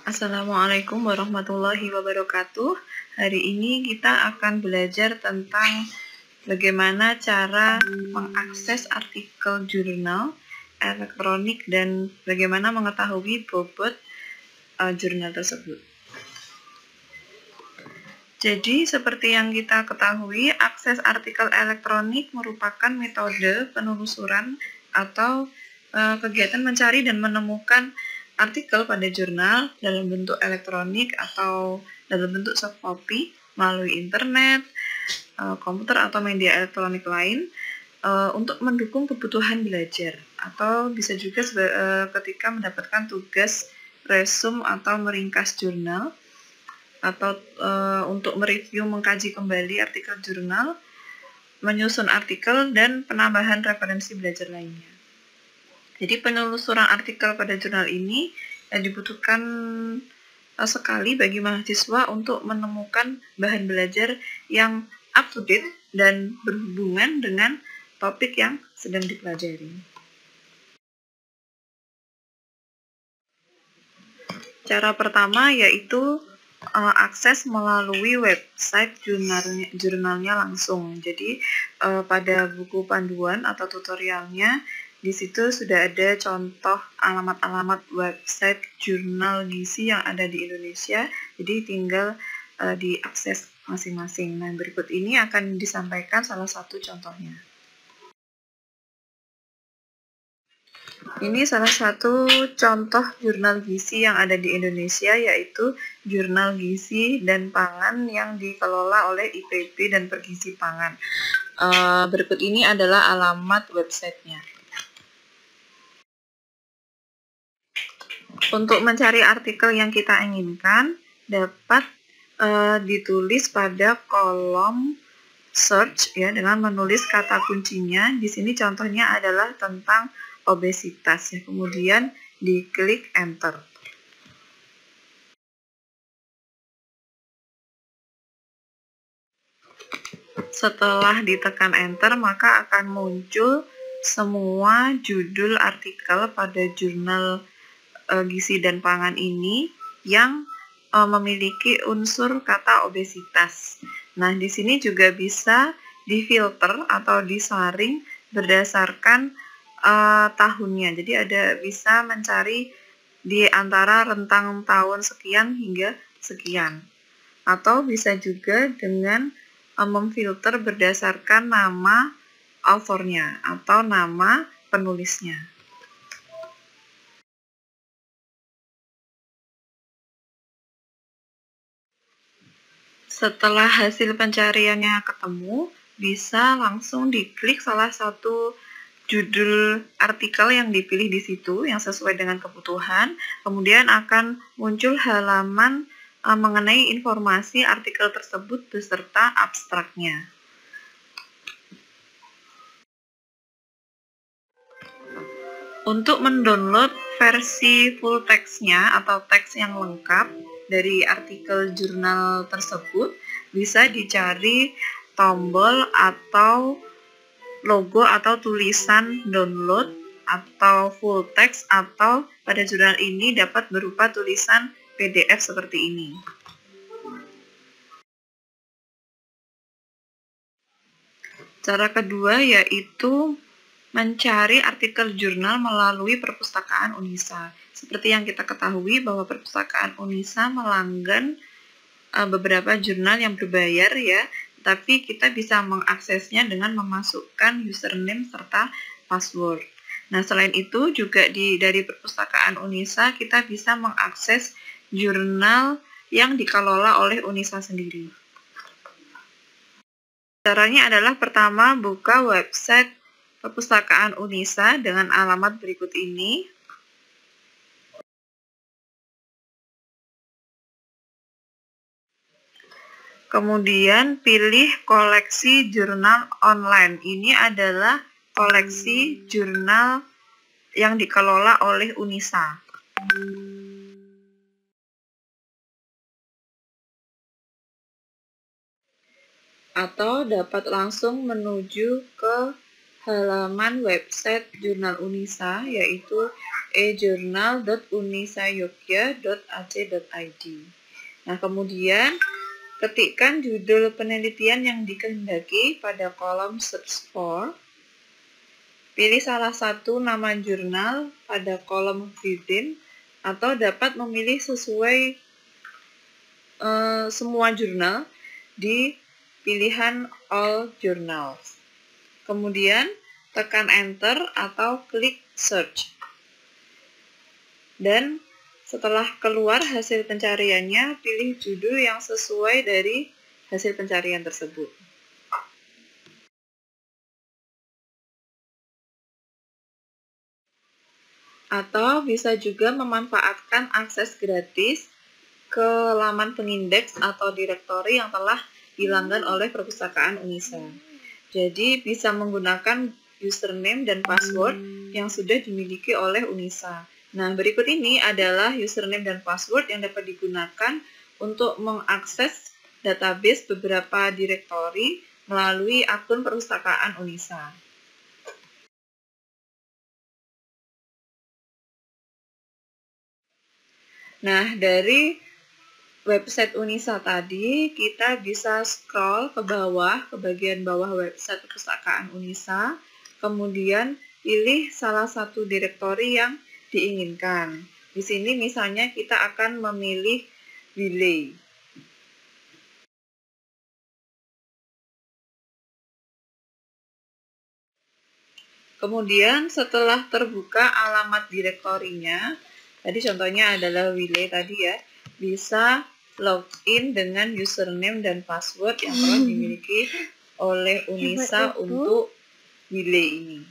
Assalamualaikum warahmatullahi wabarakatuh. Hari ini kita akan belajar tentang bagaimana cara mengakses artikel jurnal elektronik dan bagaimana mengetahui bobot jurnal tersebut. Jadi, seperti yang kita ketahui, akses artikel elektronik merupakan metode penelusuran atau kegiatan mencari dan menemukan artikel pada jurnal dalam bentuk elektronik atau dalam bentuk soft copy melalui internet, komputer atau media elektronik lain untuk mendukung kebutuhan belajar, atau bisa juga ketika mendapatkan tugas resume atau meringkas jurnal, atau untuk mereview, mengkaji kembali artikel jurnal, menyusun artikel, dan penambahan referensi belajar lainnya. Jadi penelusuran artikel pada jurnal ini dibutuhkan sekali bagi mahasiswa untuk menemukan bahan belajar yang up to date dan berhubungan dengan topik yang sedang dipelajari. Cara pertama yaitu akses melalui website jurnalnya langsung. Jadi pada buku panduan atau tutorialnya di situ sudah ada contoh alamat-alamat website jurnal gizi yang ada di Indonesia. Jadi tinggal diakses masing-masing. Nah, berikut ini akan disampaikan salah satu contohnya. Ini salah satu contoh jurnal gizi yang ada di Indonesia, yaitu Jurnal Gizi dan Pangan yang dikelola oleh IPB dan Pergizi Pangan. Berikut ini adalah alamat websitenya. Untuk mencari artikel yang kita inginkan, dapat ditulis pada kolom search ya, dengan menulis kata kuncinya. Di sini contohnya adalah tentang obesitas ya. Kemudian diklik enter. Setelah ditekan enter, maka akan muncul semua judul artikel pada jurnal gizi dan pangan ini yang memiliki unsur kata obesitas. Nah, di sini juga bisa difilter atau disaring berdasarkan tahunnya. Jadi bisa mencari di antara rentang tahun sekian hingga sekian. Atau bisa juga dengan memfilter berdasarkan nama authornya atau nama penulisnya. Setelah hasil pencariannya ketemu, bisa langsung diklik salah satu judul artikel yang dipilih di situ yang sesuai dengan kebutuhan. Kemudian akan muncul halaman mengenai informasi artikel tersebut beserta abstraknya. Untuk mendownload versi full text-nya atau teks yang lengkap dari artikel jurnal tersebut, bisa dicari tombol atau logo atau tulisan download atau full text, atau pada jurnal ini dapat berupa tulisan PDF seperti ini. Cara kedua yaitu mencari artikel jurnal melalui perpustakaan Unisa. Seperti yang kita ketahui bahwa perpustakaan Unisa melanggan beberapa jurnal yang berbayar ya, tapi kita bisa mengaksesnya dengan memasukkan username serta password. Nah, selain itu juga dari perpustakaan Unisa kita bisa mengakses jurnal yang dikelola oleh Unisa sendiri. Caranya adalah pertama, buka website perpustakaan Unisa dengan alamat berikut ini. Kemudian pilih koleksi jurnal online. Ini adalah koleksi jurnal yang dikelola oleh Unisa. Atau dapat langsung menuju ke halaman website jurnal Unisa, yaitu ejournal.unisayogya.ac.id. Nah, kemudian ketikkan judul penelitian yang dikehendaki pada kolom search for. Pilih salah satu nama jurnal pada kolom within atau dapat memilih sesuai semua jurnal di pilihan all journals. Kemudian tekan enter atau klik search. Dan setelah keluar hasil pencariannya, pilih judul yang sesuai dari hasil pencarian tersebut. Atau bisa juga memanfaatkan akses gratis ke laman pengindeks atau direktori yang telah dilanggan oleh Perpustakaan Unisa. Jadi bisa menggunakan username dan password yang sudah dimiliki oleh Unisa. Nah, berikut ini adalah username dan password yang dapat digunakan untuk mengakses database beberapa direktori melalui akun Perpustakaan Unisa. Nah, dari website Unisa tadi, kita bisa scroll ke bawah, ke bagian bawah website Perpustakaan Unisa, kemudian pilih salah satu direktori yang diinginkan. Di sini misalnya kita akan memilih Wiley. Kemudian setelah terbuka alamat direktorinya, tadi contohnya adalah Wiley tadi ya, bisa login dengan username dan password yang telah dimiliki oleh Unisa untuk Wiley ini.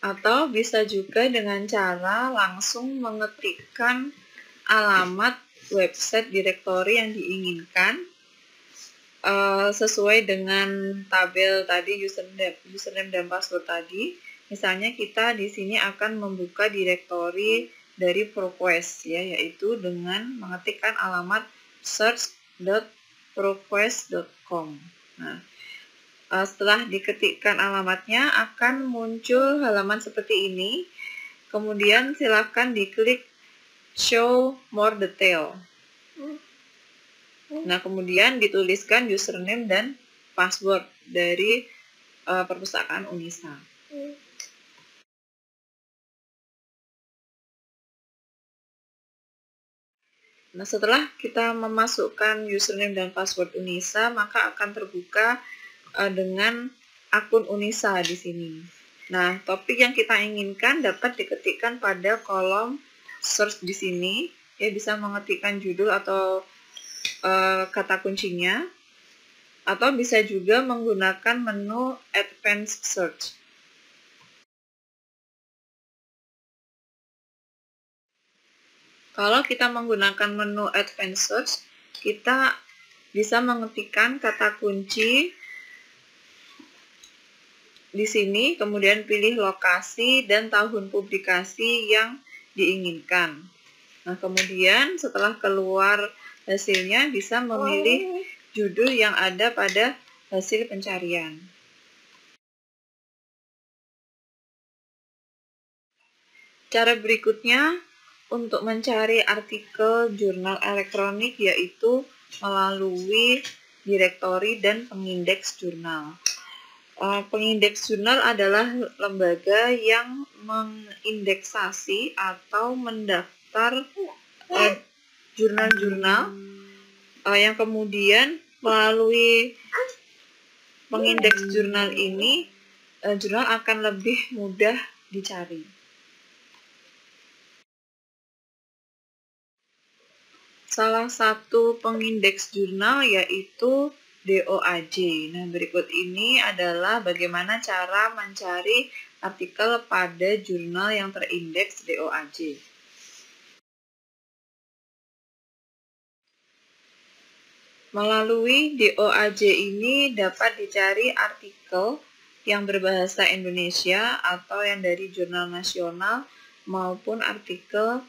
Atau bisa juga dengan cara langsung mengetikkan alamat website direktori yang diinginkan sesuai dengan tabel tadi username dan password tadi. Misalnya kita di sini akan membuka direktori dari ProQuest ya, yaitu dengan mengetikkan alamat search.proquest.com. Nah, setelah diketikkan alamatnya akan muncul halaman seperti ini. Kemudian silakan diklik show more detail. Nah, kemudian dituliskan username dan password dari Perpustakaan Unisa. Nah, setelah kita memasukkan username dan password Unisa, maka akan terbuka dengan akun Unisa di sini. Nah, topik yang kita inginkan dapat diketikkan pada kolom search di sini. Ya, bisa mengetikkan judul atau kata kuncinya, atau bisa juga menggunakan menu Advanced Search. Kalau kita menggunakan menu Advanced Search, kita bisa mengetikkan kata kunci di sini, kemudian pilih lokasi dan tahun publikasi yang diinginkan. Nah, kemudian setelah keluar hasilnya bisa memilih judul yang ada pada hasil pencarian. Cara berikutnya untuk mencari artikel jurnal elektronik yaitu melalui direktori dan pengindeks jurnal. Pengindeks jurnal adalah lembaga yang mengindeksasi atau mendaftar jurnal-jurnal yang kemudian melalui pengindeks jurnal ini, jurnal akan lebih mudah dicari. Salah satu pengindeks jurnal yaitu DOAJ. Nah, berikut ini adalah bagaimana cara mencari artikel pada jurnal yang terindeks DOAJ. Melalui DOAJ ini dapat dicari artikel yang berbahasa Indonesia atau yang dari jurnal nasional maupun artikel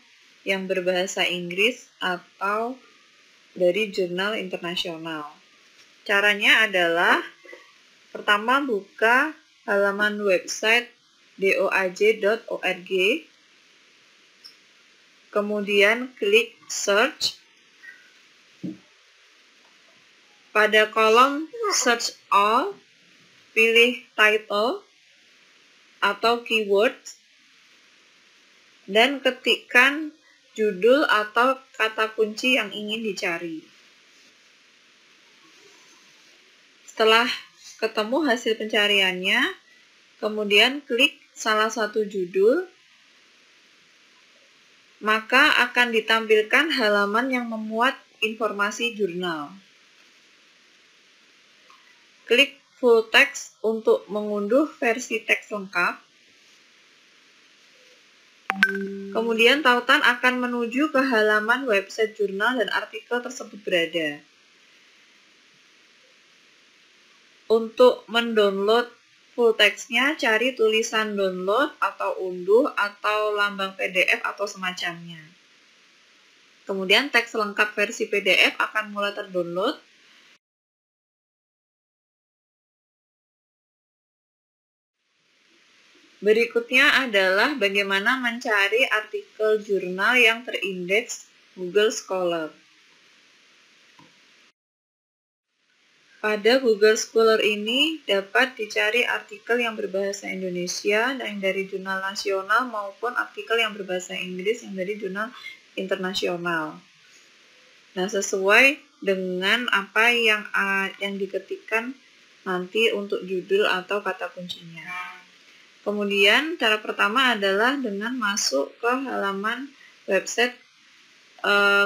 yang berbahasa Inggris atau dari jurnal internasional. Caranya adalah pertama buka halaman website doaj.org, kemudian klik search. Pada kolom search all, pilih title atau keyword dan ketikkan judul atau kata kunci yang ingin dicari. Setelah ketemu hasil pencariannya, kemudian klik salah satu judul, maka akan ditampilkan halaman yang memuat informasi jurnal. Klik full text untuk mengunduh versi teks lengkap. Kemudian tautan akan menuju ke halaman website jurnal dan artikel tersebut berada. Untuk mendownload full text-nya, cari tulisan download atau unduh atau lambang PDF atau semacamnya. Kemudian teks lengkap versi PDF akan mulai terdownload. Berikutnya adalah bagaimana mencari artikel jurnal yang terindeks Google Scholar. Pada Google Scholar ini dapat dicari artikel yang berbahasa Indonesia dan dari jurnal nasional maupun artikel yang berbahasa Inggris yang dari jurnal internasional. Nah, sesuai dengan apa yang diketikkan nanti untuk judul atau kata kuncinya. Kemudian cara pertama adalah dengan masuk ke halaman website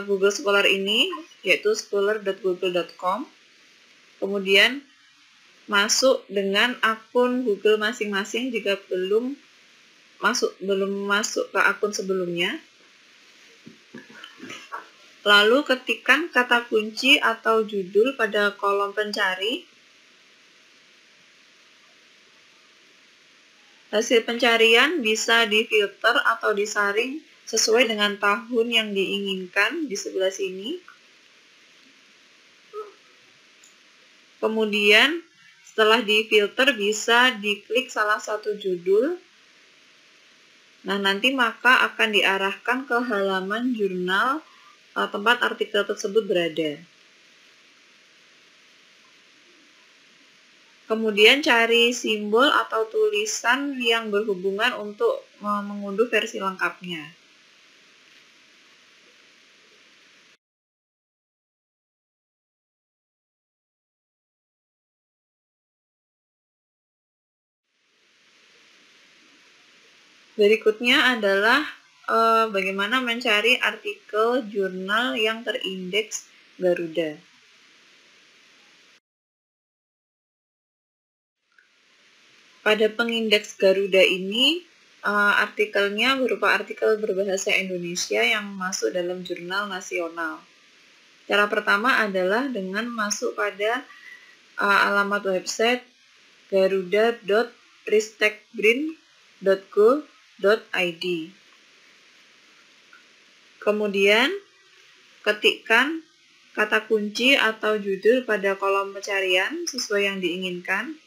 Google Scholar ini, yaitu scholar.google.com. Kemudian masuk dengan akun Google masing-masing jika belum masuk ke akun sebelumnya. Lalu ketikkan kata kunci atau judul pada kolom pencari. Hasil pencarian bisa difilter atau disaring sesuai dengan tahun yang diinginkan di sebelah sini. Kemudian setelah difilter bisa diklik salah satu judul. Nah, nanti maka akan diarahkan ke halaman jurnal tempat artikel tersebut berada. Kemudian cari simbol atau tulisan yang berhubungan untuk mengunduh versi lengkapnya. Berikutnya adalah bagaimana mencari artikel jurnal yang terindeks Garuda. Pada pengindeks Garuda ini, artikelnya berupa artikel berbahasa Indonesia yang masuk dalam jurnal nasional. Cara pertama adalah dengan masuk pada alamat website garuda.ristekbrin.go.id. Kemudian, ketikkan kata kunci atau judul pada kolom pencarian sesuai yang diinginkan.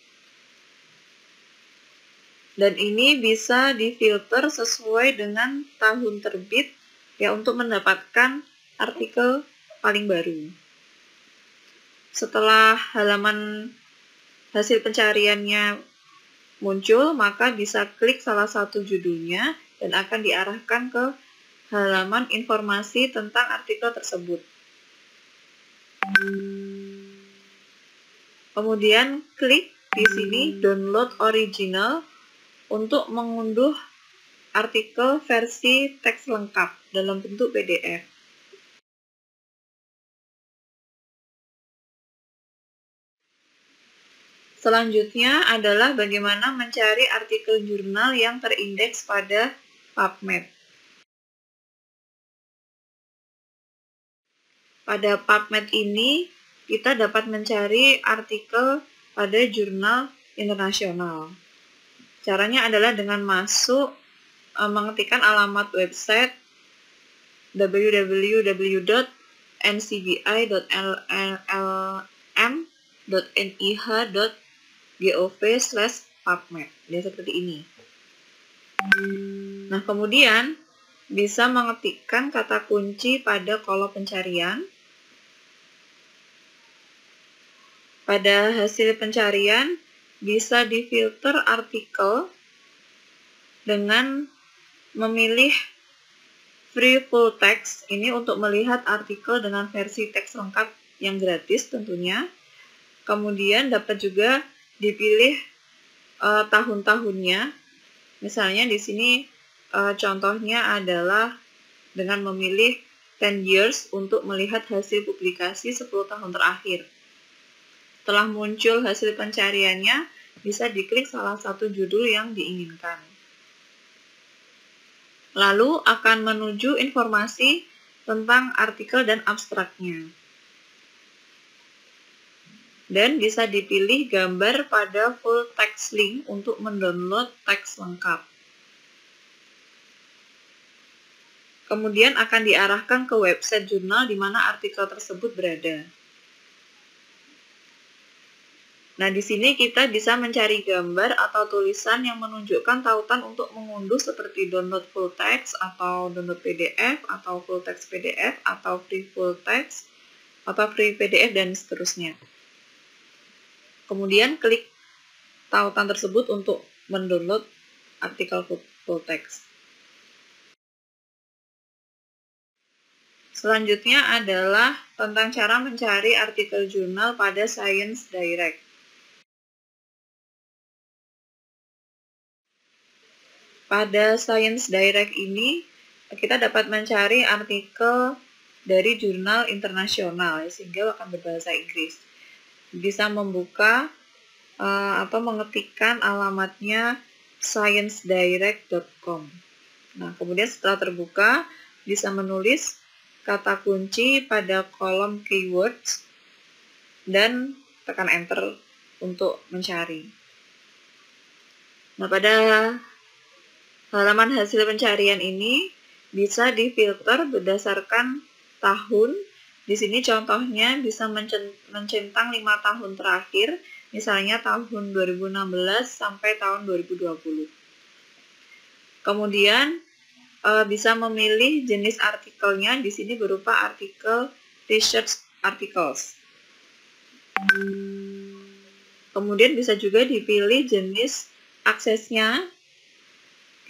Dan ini bisa difilter sesuai dengan tahun terbit ya untuk mendapatkan artikel paling baru. Setelah halaman hasil pencariannya muncul, maka bisa klik salah satu judulnya dan akan diarahkan ke halaman informasi tentang artikel tersebut. Kemudian klik di sini download original untuk mengunduh artikel versi teks lengkap dalam bentuk PDF. Selanjutnya adalah bagaimana mencari artikel jurnal yang terindeks pada PubMed. Pada PubMed ini, kita dapat mencari artikel pada jurnal internasional. Caranya adalah dengan masuk mengetikkan alamat website www.ncbi.lm nih.nih.gov/pubmed. Dia seperti ini. Nah, kemudian bisa mengetikkan kata kunci pada kolom pencarian. Pada hasil pencarian bisa difilter artikel dengan memilih free full text ini untuk melihat artikel dengan versi teks lengkap yang gratis tentunya. Kemudian dapat juga dipilih tahun-tahunnya. Misalnya di sini contohnya adalah dengan memilih 10 years untuk melihat hasil publikasi 10 tahun terakhir. Setelah muncul hasil pencariannya, bisa diklik salah satu judul yang diinginkan. Lalu akan menuju informasi tentang artikel dan abstraknya. Dan bisa dipilih gambar pada full text link untuk mendownload teks lengkap. Kemudian akan diarahkan ke website jurnal di mana artikel tersebut berada. Nah, di sini kita bisa mencari gambar atau tulisan yang menunjukkan tautan untuk mengunduh seperti download full text atau download PDF atau full text PDF atau free full text atau free PDF dan seterusnya. Kemudian klik tautan tersebut untuk mendownload artikel full text. Selanjutnya adalah tentang cara mencari artikel jurnal pada Science Direct. Pada Science Direct ini, kita dapat mencari artikel dari jurnal internasional, sehingga akan berbahasa Inggris. Bisa membuka atau mengetikkan alamatnya sciencedirect.com. Nah, kemudian setelah terbuka, bisa menulis kata kunci pada kolom keywords dan tekan enter untuk mencari. Nah, pada halaman hasil pencarian ini bisa difilter berdasarkan tahun. Di sini contohnya bisa mencentang 5 tahun terakhir, misalnya tahun 2016 sampai tahun 2020. Kemudian bisa memilih jenis artikelnya, di sini berupa artikel research articles. Kemudian bisa juga dipilih jenis aksesnya.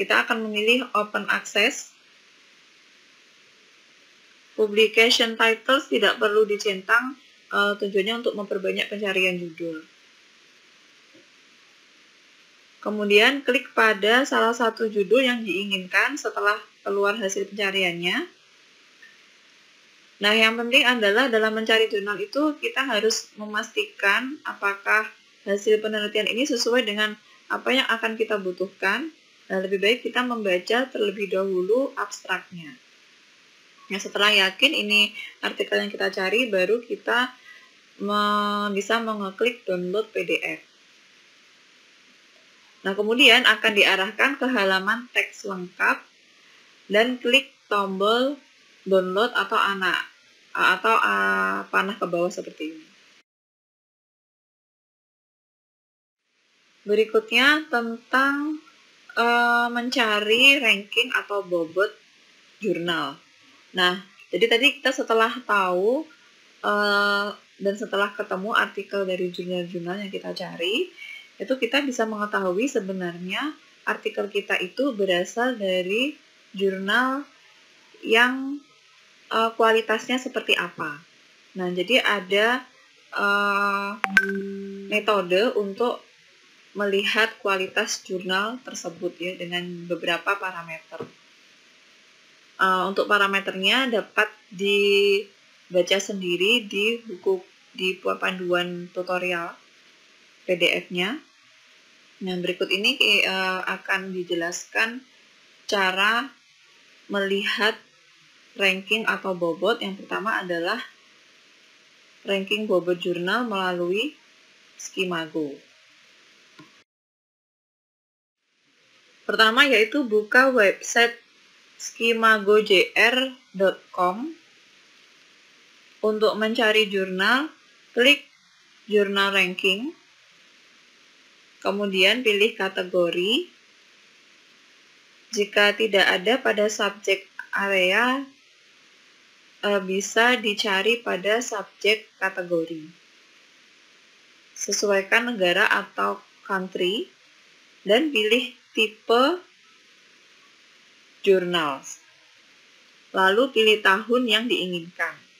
Kita akan memilih open access. Publication titles tidak perlu dicentang, tujuannya untuk memperbanyak pencarian judul. Kemudian klik pada salah satu judul yang diinginkan setelah keluar hasil pencariannya. Nah, yang penting adalah dalam mencari jurnal itu kita harus memastikan apakah hasil penelitian ini sesuai dengan apa yang akan kita butuhkan. Nah, lebih baik kita membaca terlebih dahulu abstraknya. Nah, setelah yakin ini artikel yang kita cari, baru kita bisa mengeklik download PDF. Nah, kemudian akan diarahkan ke halaman teks lengkap dan klik tombol download atau panah ke bawah seperti ini. Berikutnya tentang mencari ranking atau bobot jurnal. Nah, jadi tadi kita setelah tahu dan setelah ketemu artikel dari jurnal-jurnal yang kita cari, itu kita bisa mengetahui sebenarnya artikel kita itu berasal dari jurnal yang kualitasnya seperti apa. Nah, jadi ada metode untuk melihat kualitas jurnal tersebut ya dengan beberapa parameter. Untuk parameternya dapat dibaca sendiri di buku di panduan tutorial PDF-nya. Nah, berikut ini akan dijelaskan cara melihat ranking atau bobot. Yang pertama adalah ranking bobot jurnal melalui Skimago. Pertama yaitu buka website skimagojr.com. Untuk mencari jurnal, klik Jurnal Ranking, kemudian pilih kategori. Jika tidak ada pada subjek area, bisa dicari pada subjek kategori. Sesuaikan negara atau country, dan pilih tipe jurnal. Lalu pilih tahun yang diinginkan.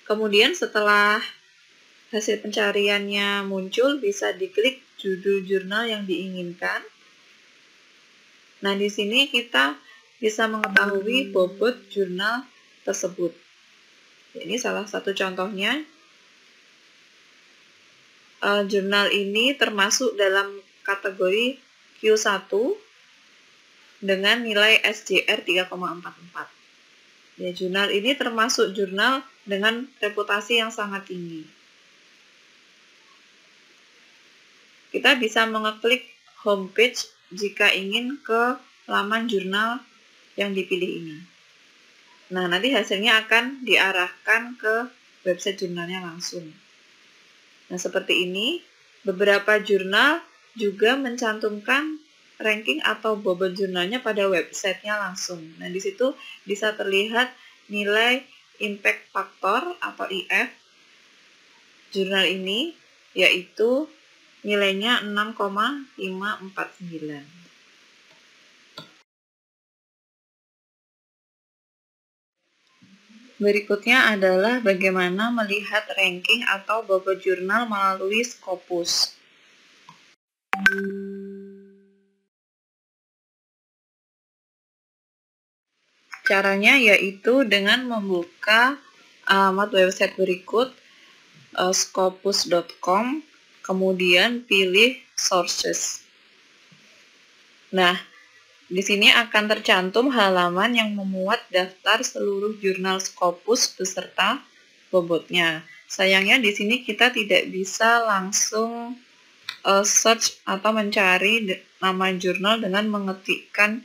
Kemudian setelah hasil pencariannya muncul, bisa diklik judul jurnal yang diinginkan. Nah, di sini kita bisa mengetahui bobot jurnal tersebut. Ini salah satu contohnya. Jurnal ini termasuk dalam kategori Q1 dengan nilai SJR 3,44. Ya, jurnal ini termasuk jurnal dengan reputasi yang sangat tinggi. Kita bisa mengeklik homepage jika ingin ke laman jurnal yang dipilih ini. Nah, nanti hasilnya akan diarahkan ke website jurnalnya langsung. Nah, seperti ini. Beberapa jurnal juga mencantumkan ranking atau bobot jurnalnya pada websitenya langsung. Nah, di situ bisa terlihat nilai impact factor atau IF jurnal ini, yaitu nilainya 6,549. Berikutnya adalah bagaimana melihat ranking atau bobot jurnal melalui Scopus. Caranya yaitu dengan membuka alamat website berikut, scopus.com, kemudian pilih sources. Nah, di sini akan tercantum halaman yang memuat daftar seluruh jurnal Scopus beserta bobotnya. Sayangnya di sini kita tidak bisa langsung search atau mencari nama jurnal dengan mengetikkan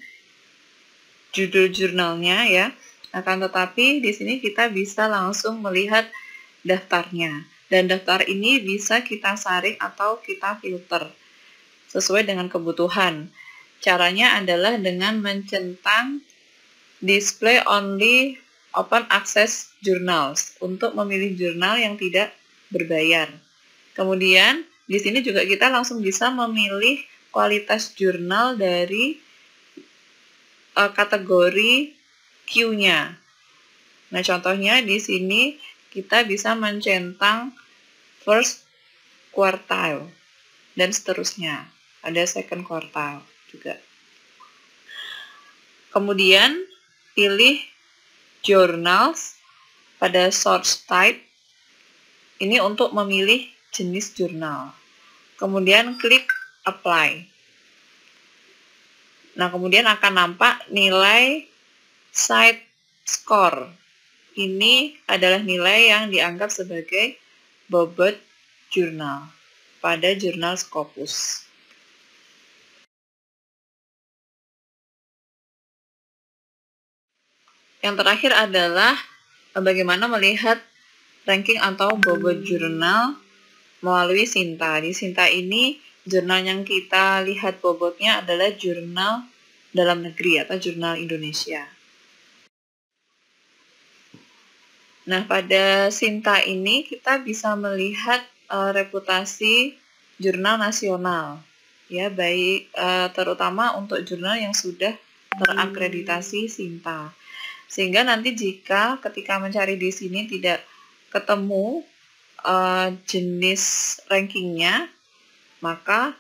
judul jurnalnya ya. Akan tetapi di sini kita bisa langsung melihat daftarnya. Dan daftar ini bisa kita saring atau kita filter sesuai dengan kebutuhan. Caranya adalah dengan mencentang display only open access journals untuk memilih jurnal yang tidak berbayar. Kemudian di sini juga kita langsung bisa memilih kualitas jurnal dari kategori Q-nya. Nah, contohnya di sini kita bisa mencentang first quartile dan seterusnya. Ada second quartile juga. Kemudian pilih journals pada source type. Ini untuk memilih jenis jurnal. Kemudian klik apply. Nah, kemudian akan nampak nilai site score. Ini adalah nilai yang dianggap sebagai bobot jurnal pada jurnal Scopus. Yang terakhir adalah bagaimana melihat ranking atau bobot jurnal melalui Sinta. Di Sinta ini, jurnal yang kita lihat bobotnya adalah jurnal dalam negeri atau jurnal Indonesia. Nah, pada Sinta ini kita bisa melihat reputasi jurnal nasional, ya, baik terutama untuk jurnal yang sudah terakreditasi Sinta. Sehingga nanti jika ketika mencari di sini tidak ketemu jenis rankingnya, maka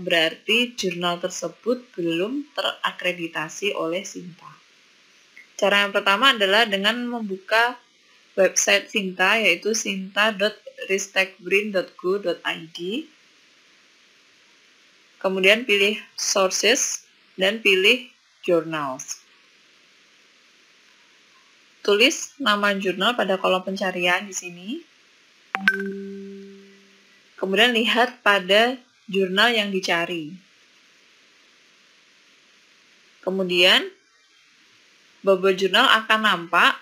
berarti jurnal tersebut belum terakreditasi oleh Sinta. Cara yang pertama adalah dengan membuka website Sinta, yaitu sinta.ristekbrin.go.id. Kemudian pilih sources dan pilih journals. Tulis nama jurnal pada kolom pencarian di sini. Kemudian lihat pada jurnal yang dicari. Kemudian bobot jurnal akan nampak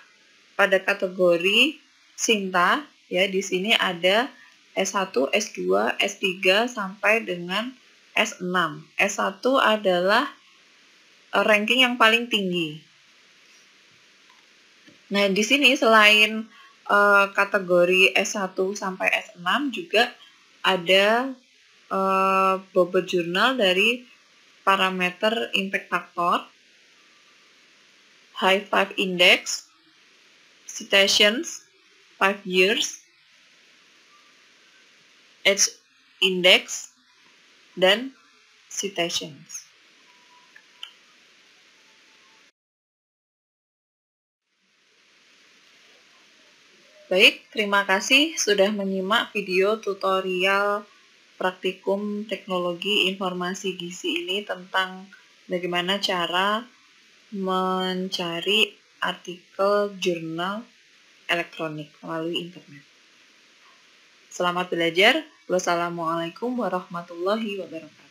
pada kategori Sinta, ya di sini ada S1, S2, S3 sampai dengan S6. S1 adalah ranking yang paling tinggi. Nah, di sini selain kategori S1 sampai S6 juga ada bobot jurnal dari parameter impact factor, high five index, citations, 5 years, age index, dan citations. Baik, terima kasih sudah menyimak video tutorial praktikum teknologi informasi gizi ini tentang bagaimana cara mencari artikel jurnal elektronik melalui internet. Selamat belajar. Wassalamualaikum warahmatullahi wabarakatuh.